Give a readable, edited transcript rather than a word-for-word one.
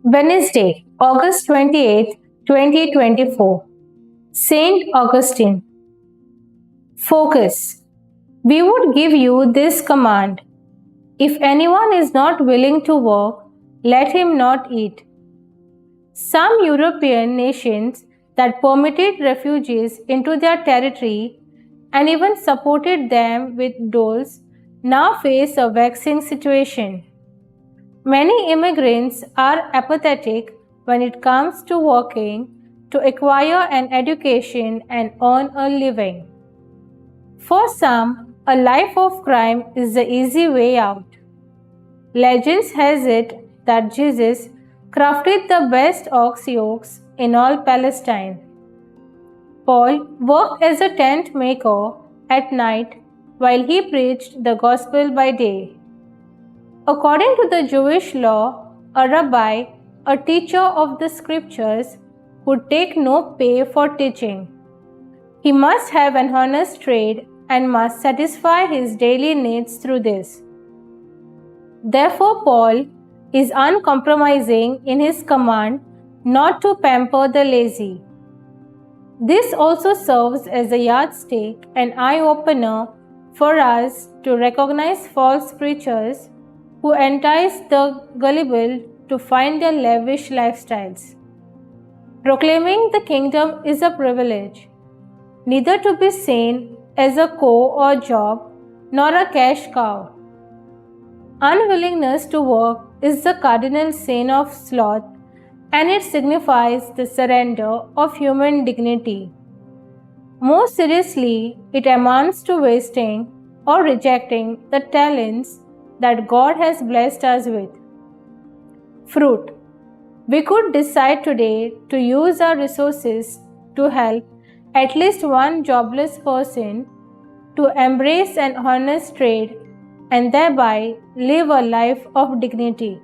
Wednesday, August 28th, 2024. Saint Augustine. Focus. We would give you this command. If anyone is not willing to work, let him not eat. Some European nations that permitted refugees into their territory and even supported them with doles now face a vexing situation. Many immigrants are apathetic when it comes to working to acquire an education and earn a living. For some, a life of crime is the easy way out. Legends has it that Jesus crafted the best ox yokes in all Palestine. Paul worked as a tent maker at night while he preached the gospel by day. According to the Jewish law, a rabbi, a teacher of the scriptures, would take no pay for teaching. He must have an honest trade and must satisfy his daily needs through this. Therefore, Paul is uncompromising in his command not to pamper the lazy. This also serves as a yardstick and eye-opener for us to recognize false preachers who entice the gullible to find their lavish lifestyles. Proclaiming the kingdom is a privilege, neither to be seen as a or job, nor a cash cow. Unwillingness to work is the cardinal sin of sloth, and it signifies the surrender of human dignity. More seriously, it amounts to wasting or rejecting the talents that God has blessed us with. Fruit. We could decide today to use our resources to help at least one jobless person to embrace an honest trade and thereby live a life of dignity.